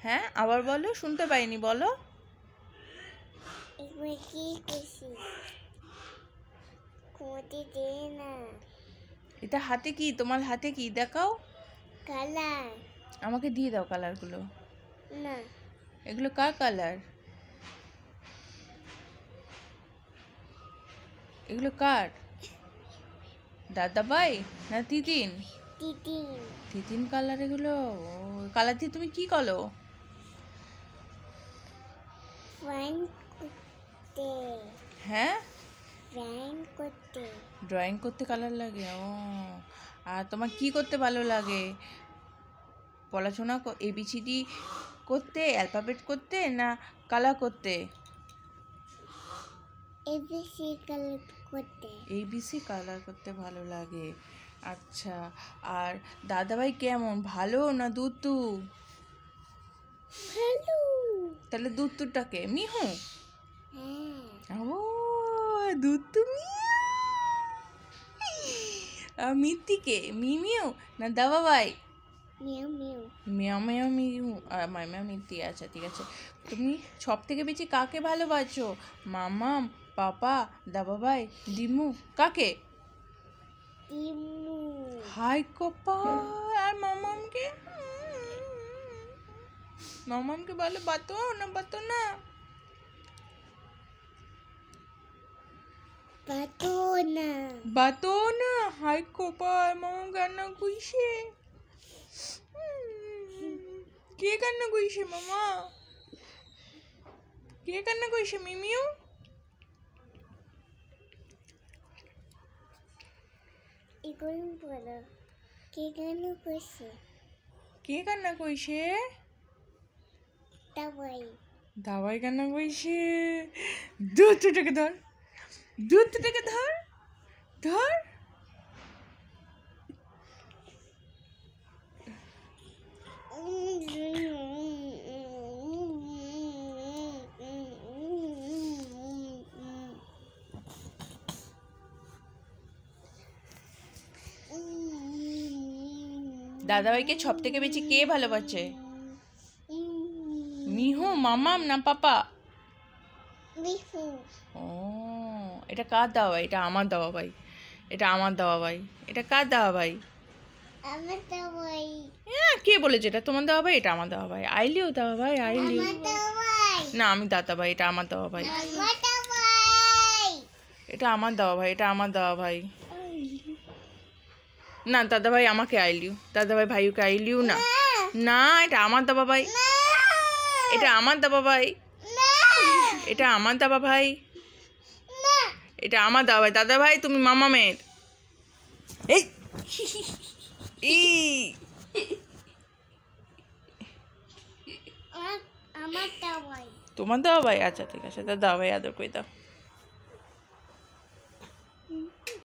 হ্যাঁ আবার বলো, শুনতে পাইনি, বলো। এটা হাতে কি, তোমার হাতে কি দেখাও? কালার। আমাকে দিয়ে দাও কালারগুলো। না, এগুলো কার কালার? এগুলো কার? দাদা ভাই না তিতিন? তিতিন। তিতিন কালার এগুলো। কালার দিয়ে তুমি কি করো? ড্রয়িং করতে। হ্যাঁ, ড্রয়িং করতে। ড্রয়িং করতে কালার লাগে। ও, আর তোমার কি করতে ভালো লাগে? পড়াশোনা এবিসিডি করতে, অ্যালফাবেট করতে, না কালার করতে? এবিসি কালার করতে। এবিসি কালার করতে ভালো লাগে। আচ্ছা, আর দাদাভাই কেমন, ভালো না দুতু? ভালো। তাহলে দুতুটাকে মিহু? হ্যাঁ। ও দুতু মিয়া। আর মিত্তিকে মিমিউ না দাবা ভাই? মিউ মিউ। মিয়াও মিয়াও মিউ আর মাইমা মিত্তি। আচ্ছা ঠিক আছে। তুমি সব থেকে বেশি কাকে ভালোবাসো? মামাম, পাপা, দাবা ভাই, দিমু? কাকে? দিমু। হাই কপাল। আর মামামকে? মামামকে ভালো বাতো না বাতো না? বাতো না। বাতো না? হাই কপাল, মামাম কান্না কইছে। কে কান্না কইছে মামা? কে কান্না কইছে মিমিউ? এগুলো বলো, কে গান করছে? কে কান্না কইছে? দাবাই। দাওয়াই কান্না কইছে। দুধটাকে ধর, দুধটাকে ধর, ধর। দাদাভাইকে সব থেকে বেশি কে ভালোবাসে? মিহু, মামাম না পাপা? মিহু। ও, এটা কার দাওয়া ভাই? এটা আমার দাওয়া ভাই। এটা আমার দাওয়া ভাই। এটা কার দাওয়া ভাই? আমার দাবাই। হ্যাঁ, কে বলেছে এটা তোমার দাওয়া ভাই? এটা আমার দাওয়া ভাই। আইলিও দাওয়া ভাই, আইলিও। আমার দাবাই। না, আমি দাদা ভাই। এটা আমার দাওয়া ভাই। আমার দাবাই। এটা আমার দাওয়া ভাই। এটা আমার দাওয়া ভাই। না, দাদা ভাই আমাকে আইলিউ। দাদা ভাই ভাইকে আইলিউ না। না, এটা আমার দাবা ভাই। এটা আমার দাবা ভাই। এটা আমার দাবা ভাই। এটা আমার দাবা ভাই। দাদা ভাই তুমি মামামের। এই আমার দাবাই। তোমার দাওয়া ভাই? আচ্ছা ঠিক আছে, দাদা ভাই আদর করে দাও।